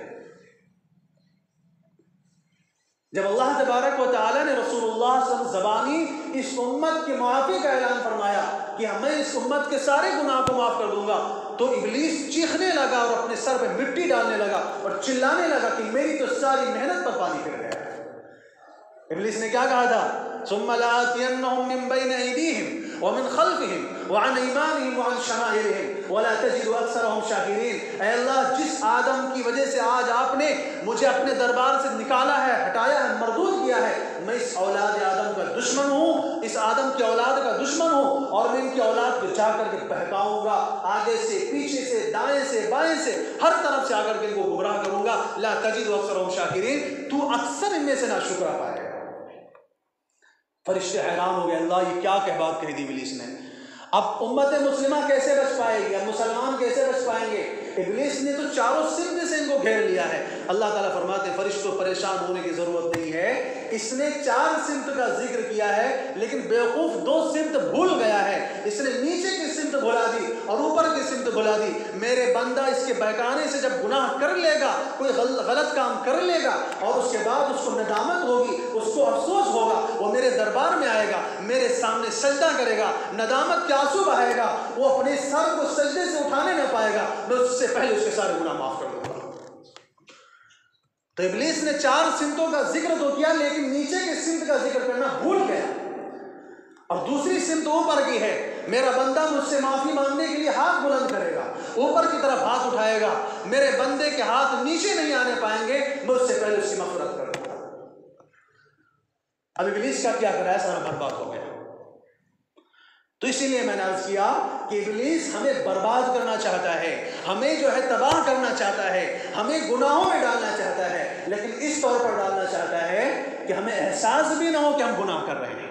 S1: جب اللہ تبارک و تعالیٰ نے رسول اللہ صلی اللہ علیہ وسلم زبانی اس امت کی معافی کا اعلان فرمایا کہ میں اس امت کے سارے گناہ کو معاف کر دوں گا، تو ابلیس چیخنے لگا اور اپنے سر پہ مٹی ڈالنے لگا اور چلانے لگا کہ میری تو ساری محنت پر پانی پھر گیا. ابلیس نے کیا کہا تھا؟ ثم لآتینہم من بین ایدیہم ومن خلفہم وعن ایمانہم وعن شمائلہم ولا تجد اکثرہم شاکرین. اے اللہ، جس آدم کی وجہ سے آج آپ نے مجھے اپنے دربار سے نکالا ہے، ہٹایا ہے، مردود کیا ہے، میں اس اولاد آدم کا دشمن ہوں، اس آدم کی اولاد کا دشمن ہوں، اور میں ان کی اولاد کو جا کر کے بہکاؤں گا، آگے سے، پیچھے سے، دائیں سے، بائیں سے، ہر طرف سے آ کر کے ان کو گمراہ کروں گا. لا تجد اکثرہم شاکرین، تو اکثر ان میں سے ناشکرا پائے گا. فرشتے حیران ہو گئے، اللہ یہ کیا بات کہہ دی ابلیس نے. اب امت مسلمہ کیسے بچ پائے گی؟ اب مسلمان کیسے بچ پائیں گے؟ ابلیس نے تو چاروں سمت سے ان کو گھیر لیا ہے. اللہ تعالیٰ فرماتے ہیں فرشتوں پریشان ہونے کی ضرورت نہیں ہے، اس نے 4 سمت کا ذکر کیا ہے لیکن بیوقوف 2 سمت بھول گیا ہے. اس نے نیچے کی سمت بھلا دی اور اوپر کی سمت بھلا دی. میرے بندہ اس کے بہکانے سے جب گناہ کر لے گا، کوئی غلط کام کر لے گا اور اس کے بعد اس کو ندامت ہوگی، اس کو افسوس ہوگا، وہ میرے دربار میں آئے گا، میرے سامنے سجدہ کرے گا، ندامت کے آنسو بہائے گا، وہ اپنے سر کو سجدے سے اٹھانے نہ پائے گا، میں اس سے پہلے اس کے سارے گناہ معاف کر دوں گا. تو ابلیس نے 4 سمتوں کا ذکر تو کیا لیکن نیچے کے سمت کا ذکر کرنا بھول گیا. اور دوسری سمت اوپر کی ہے، میرا بندہ مجھ سے معافی مانگنے کے لیے ہاتھ بلند کرے گا، اوپر کی طرف ہاتھ اٹھائے گا، میرے بندے کے ہاتھ نیچے نہیں آنے پائیں گے، میں اس سے پہلے اس کی مغفرت کر دوں گا. اب ابلیس کا کیا کرا ہے؟ سارا برباد ہو گیا. تو اسی لیے میں نے عرض کیا کہ ابلیس ہمیں برباد کرنا چاہتا ہے، ہمیں جو ہے تباہ کرنا چاہتا ہے، ہمیں گناہوں میں ڈالنا چاہتا ہے، لیکن اس طور پر ڈالنا چاہتا ہے کہ ہمیں احساس بھی نہ ہو کہ ہم گناہ کر رہے ہیں.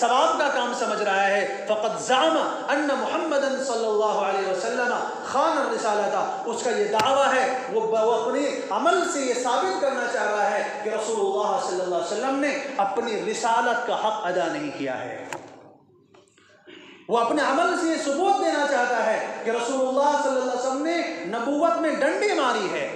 S1: ثواب کا کام سمجھ رہا ہے، فقد زعم ان محمد صلی اللہ علیہ وسلم خان الرسالۃ، اس کا یہ دعویٰ ہے، وہ اپنے عمل سے یہ ثابت کرنا چاہ رہا ہے کہ رسول اللہ صلی اللہ علیہ وسلم نے اپنی رسالت کا حق ادا نہیں کیا ہے۔ وہ اپنے عمل سے یہ ثبوت دینا چاہتا ہے کہ رسول اللہ صلی اللہ علیہ وسلم نے نبوت میں ڈنڈی ماری ہے،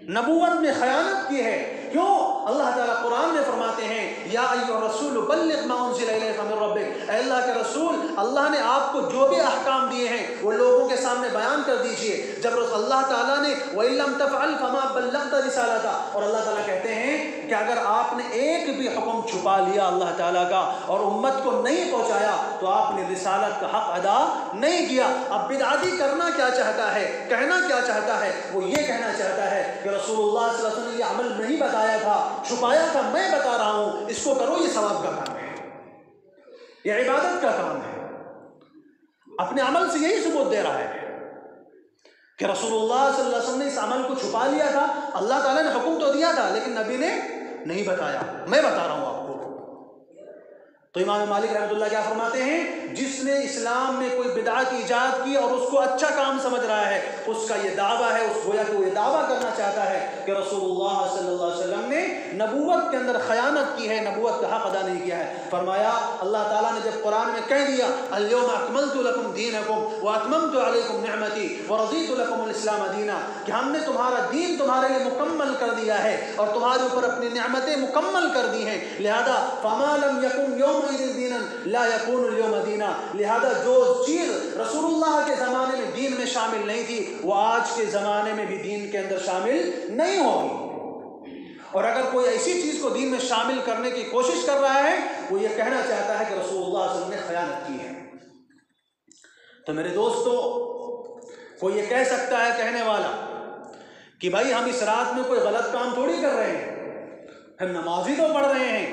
S1: نبوت میں خیانت کی ہے۔ کیوں؟ اللہ تعالیٰ قرآن میں فرماتے ہیں یا ایھا الرسول بلغ ما انزل الیک من ربک، اے اللہ کے رسول، اللہ نے آپ کو جو بھی احکام دیے ہیں وہ لوگوں کے سامنے بیان کر دیجئے۔ جب اللہ تعالیٰ نے وَإِن لَّمْ تَفْعَلْ فَمَا بَلَّغْتَ رِسَالَتَهُ، اور اللہ تعالیٰ کہتے ہیں کہ اگر آپ نے ایک بھی حکم چھپا لیا اللہ تعالیٰ کا اور امت کو نہیں پہنچایا تو آپ نے رسالت کا حق ادا نہیں کیا۔ اب بدعتی کرنا کیا چاہتا ہے، کہنا کیا چاہتا ہے؟ وہ یہ کہنا چاہتا ہے کہ رسول اللہ صلی اللہ علیہ وسلم نے یہ عمل نہیں بتایا تھا، چھپایا تھا، میں بتا رہا ہوں، اس کو کرو، یہ ثواب کا کام ہے، یہ عبادت کا کام ہے۔ اپنے عمل سے یہی ثبوت دے رہا ہے کہ رسول اللہ صلی اللہ علیہ وسلم نے اس عمل کو چھپا لیا تھا، اللہ تعالیٰ نے حکم تو دیا تھا لیکن نبی نے نہیں بتایا، میں بتا رہا ہوں آپ کو۔ تو امام مالک رحمۃ اللہ کیا فرماتے ہیں؟ جس نے اسلام میں کوئی بدعت ایجاد کی اور اس کو اچھا کام سمجھ رہا ہے، اس کا یہ دعویٰ ہے، اس گویا کہ وہ یہ دعویٰ کرنا چاہتا ہے کہ رسول اللہ صلی اللہ علیہ وسلم نے نبوت کے اندر خیانت کی ہے، نبوت کا حق ادا نہیں کیا ہے۔ فرمایا اللہ تعالیٰ نے جب قرآن میں کہہ دیا الیوم اکملت لکم دینکم واتممت علیکم نعمتی ورضیت لکم الاسلام دینا، کہ ہم نے تمہارا دین تمہارے لیے مکمل کر دیا ہے اور تمہارے اوپر اپنی نعمتیں مکمل کر دی ہیں، لہذا فما لم یکن یوم دینا لا یکون اليوم دینا، لہذا جو چیز رسول اللہ کے زمانے میں دین میں شامل نہیں تھی وہ آج کے زمانے میں بھی دین کے اندر شامل نہیں ہوگی۔ اور اگر کوئی ایسی چیز کو دین میں شامل کرنے کی کوشش کر رہا ہے وہ یہ کہنا چاہتا ہے کہ رسول اللہ صلی اللہ علیہ وسلم نے خیانت کی ہے۔ تو میرے دوستو، کوئی یہ کہہ سکتا ہے کہنے والا کہ بھائی ہم اس رات میں کوئی غلط کام تھوڑی کر رہے ہیں، ہم نماز ہی تو پڑھ رہے ہیں،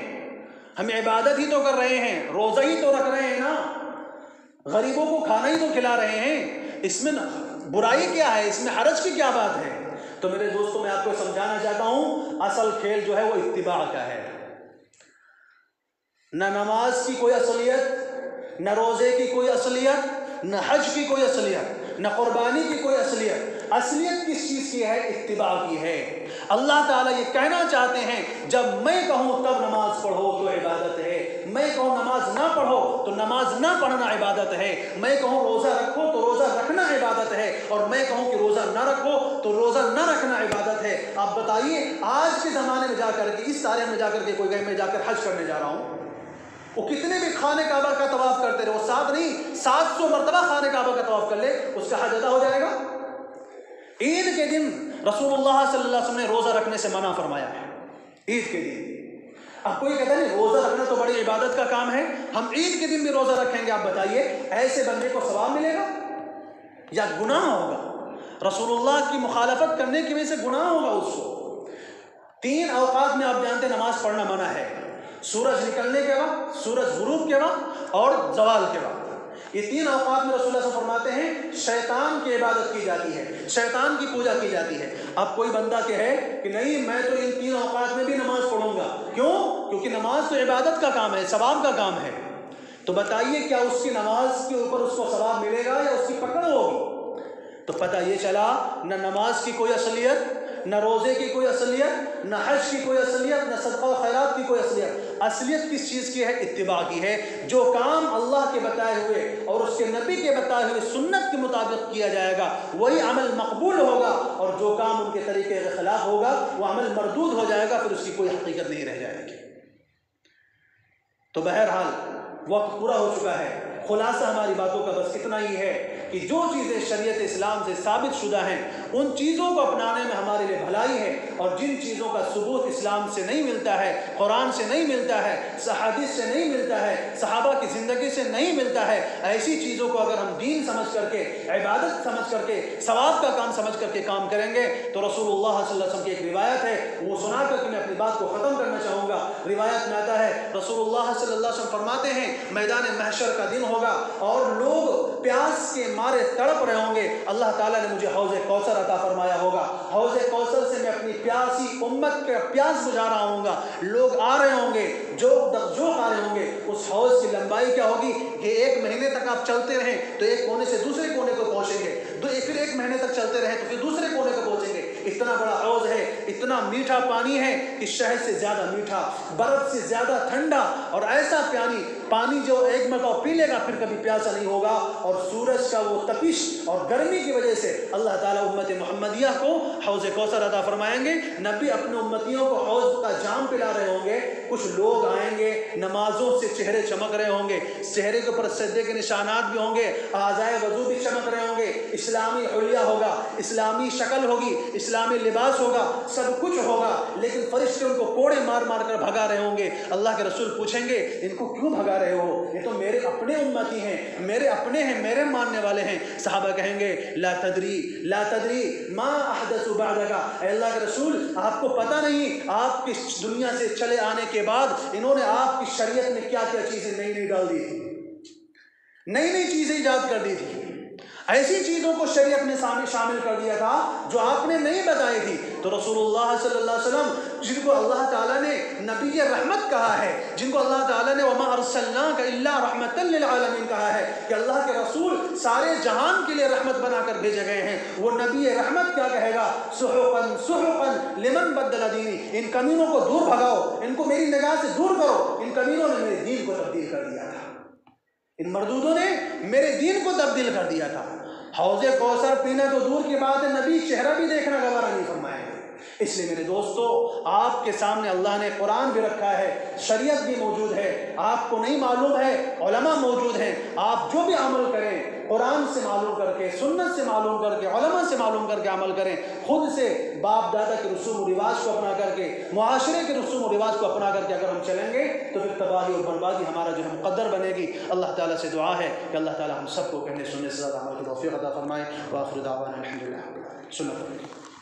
S1: ہم عبادت ہی تو کر رہے ہیں، روزہ ہی تو رکھ رہے ہیں نا، غریبوں کو کھانا ہی تو کھلا رہے ہیں، اس میں برائی کیا ہے، اس میں حرج کی کیا بات ہے؟ تو میرے دوستوں میں آپ کو سمجھانا چاہتا ہوں اصل کھیل جو ہے وہ اتباع کا ہے۔ نہ نماز کی کوئی اصلیت، نہ روزے کی کوئی اصلیت، نہ حج کی کوئی اصلیت، نہ قربانی کی کوئی اصلیت۔ اصلیت کس چیز کی ہے؟ اتباع کی ہے۔ اللہ تعالیٰ یہ کہنا چاہتے ہیں جب میں کہوں تب نماز پڑھو تو عبادت ہے، میں کہوں نماز نہ پڑھو تو نماز نہ پڑھنا عبادت ہے، میں کہوں روزہ رکھو تو روزہ رکھنا عبادت ہے، اور میں کہوں کہ روزہ نہ رکھو تو روزہ نہ رکھنا عبادت ہے۔ آپ بتائیے آج کے زمانے میں جا کر کے، اس تاریخ میں جا کر کے کوئی کہے میں جا کر حج کرنے جا رہا ہوں، وہ کتنے بھی خانہ کعبہ کا طواف کرتے رہے، وہ 7 نہیں 700 مرتبہ خانہ کعبہ کا طواف کر لے، اس کا حج ادا ہو جائے گا؟ عید کے دن رسول اللہ صلی اللہ علیہ وسلم نے روزہ رکھنے سے منع فرمایا ہے، عید کے دن۔ اب کوئی کہتا نہیں روزہ رکھنا تو بڑی عبادت کا کام ہے، ہم عید کے دن بھی روزہ رکھیں گے، آپ بتائیے ایسے بندے کو ثواب ملے گا یا گناہ ہوگا؟ رسول اللہ کی مخالفت کرنے کی وجہ سے گناہ ہوگا اس کو۔ 3 اوقات میں آپ جانتے ہیں نماز پڑھنا منع ہے، سورج نکلنے کے وقت، سورج غروب کے وقت اور زوال کے وقت۔ یہ 3 اوقات میں رسول اللہ صلی اللہ علیہ وسلم فرماتے ہیں شیطان کی عبادت کی جاتی ہے، شیطان کی پوجا کی جاتی ہے۔ اب کوئی بندہ کہے کہ نہیں میں تو ان 3 اوقات میں بھی نماز پڑھوں گا، کیوں؟ کیونکہ نماز تو عبادت کا کام ہے، ثواب کا کام ہے۔ تو بتائیے کیا اس کی نماز کے اوپر اس کو ثواب ملے گا یا اس کی پکڑ ہوگی؟ تو پتہ یہ چلا نہ نماز کی کوئی اصلیت، نہ روزے کی کوئی اصلیت، نہ حج کی کوئی اصلیت، نہ صدقہ و خیرات کی کوئی اصلیت۔ اصلیت کس چیز کی ہے؟ اتباع کی ہے۔ جو کام اللہ کے بتائے ہوئے اور اس کے نبی کے بتائے ہوئے سنت کے مطابق کیا جائے گا وہی عمل مقبول ہوگا، اور جو کام ان کے طریقے کے خلاف ہوگا وہ عمل مردود ہو جائے گا، پھر اس کی کوئی حقیقت نہیں رہ جائے گی۔ تو بہرحال وقت پورا ہو چکا ہے، خلاصہ ہماری باتوں کا بس اتنا ہی ہے کہ جو چیزیں شریعت اسلام سے ثابت شدہ ہیں ان چیزوں کو اپنانے میں ہمارے لیے بھلائی ہے، اور جن چیزوں کا ثبوت اسلام سے نہیں ملتا ہے، قرآن سے نہیں ملتا ہے، حدیث سے نہیں ملتا ہے، صحابہ کی زندگی سے نہیں ملتا ہے، ایسی چیزوں کو اگر ہم دین سمجھ کر کے، عبادت سمجھ کر کے، ثواب کا کام سمجھ کر کے کام کریں گے تو رسول اللہ صلی اللہ علیہ وسلم کی ایک روایت ہے وہ سنا کر کے میں اپنی بات کو ختم کرنا چاہوں گا۔ روایت میں آتا ہے رسول اللہ صلی اللہ علیہ وسلم فرماتے ہیں میدان محشر کا دن ہوگا اور لوگ پیاس کے مارے تڑپ رہے ہوں گے، اللہ تعالیٰ نے مجھے حوض کوثر عطا فرمایا ہوگا، حوض کوثر سے میں اپنی پیاسی امت کا پیاس بجھا رہا ہوں گا، لوگ آ رہے ہوں گے جو آ رہے ہوں گے، اس حوض کی لمبائی کیا ہوگی کہ 1 مہینے تک آپ چلتے رہیں تو ایک کونے سے دوسرے کونے کو پہنچیں گے، پھر 1 مہینے تک چلتے رہیں تو پھر دوسرے کونے کو پہنچیں گے، اتنا بڑا حوض ہے، اتنا میٹھا پانی ہے کہ شہد سے زیادہ میٹھا، برف سے زیادہ ٹھنڈا، اور ایسا پانی جو ایک مرتبہ پی لے گا پھر کبھی پیاسا نہیں ہوگا، اور سورج کا وہ تپش اور گرمی کی وجہ سے اللہ تعالیٰ امت محمدیہ کو حوض کوثر عطا فرمائیں گے۔ نبی اپنے امتیوں کو حوض کا جام پلا رہے ہوں گے، کچھ لوگ آئیں گے نمازوں سے چہرے چمک رہے ہوں گے، چہرے کے اوپر سجدے کے نشانات بھی ہوں گے، اعضائے وضو بھی چمک رہے ہوں گے، اسلامی حلیہ ہوگا، اسلامی شکل ہوگی، اسلامی لباس ہوگا، سب کچھ ہوگا، لیکن فرشتے ان کو کوڑے مار مار کر بھگا رہے ہوں گے۔ اللہ کے رسول پوچھیں گے ان کو کیوں بھگا رہے ہو؟ یہ تو میرے اپنے امتی ہیں، میرے اپنے ہیں، میرے ماننے والے ہیں۔ صحابہ کہیں گے لا تدری ما احدث بعدک، اے اللہ کے رسول آپ کو پتہ نہیں آپ کی دنیا سے چلے آنے کے بعد انہوں نے آپ کی شریعت میں کیا کیا چیزیں نئی ڈال دی تھی، نئی چیزیں ایجاد کر دی تھی، ایسی چیزوں کو شریعت میں شامل کر دیا تھا جو آپ نے نہیں بتائی تھی۔ تو رسول اللہ صلی اللہ علیہ وسلم جن کو اللہ تعالیٰ نے نبی رحمت کہا ہے، جن کو اللہ تعالیٰ نے وما ارسلناک الا رحمتا للعالمین کہا ہے کہ اللہ کے رسول سارے جہان کے لیے رحمت بنا کر بھیجے گئے ہیں، وہ نبی رحمت کیا کہے گا؟ سحقا لمن بدل دینی، ان کمینوں کو دور بھگاؤ، ان کو میری نگاہ سے دور کرو، ان کمینوں نے میرے دین کو تبدیل کر دیا تھا، ان مردودوں نے میرے دین کو تبدیل کر دیا تھا۔ حوض کوثر پینا تو دور کی بات ہے، نبی چہرہ بھی دیکھنا گوارا نہیں فرمائے گے۔ اس لیے میرے دوستو آپ کے سامنے اللہ نے قرآن بھی رکھا ہے، شریعت بھی موجود ہے، آپ کو نہیں معلوم ہے علماء موجود ہیں، آپ جو بھی عمل کریں قرآن سے معلوم کر کے، سنت سے معلوم کر کے، علماء سے معلوم کر کے عمل کریں، خود سے باپ دادا کے رسوم و رواج کو اپنا کر کے، معاشرے کے رسوم و رواج کو اپنا کر کے اگر ہم چلیں گے تو پھر تباہی اور بربادی ہمارا جو ہے مقدر بنے گی۔ اللہ تعالیٰ سے دعا ہے کہ اللہ تعالیٰ ہم سب کو کہنے سننے سے زیادہ عمل کی توفیق عطا فرمائے۔ وآخر دعوانا الحمدللہ۔ سنت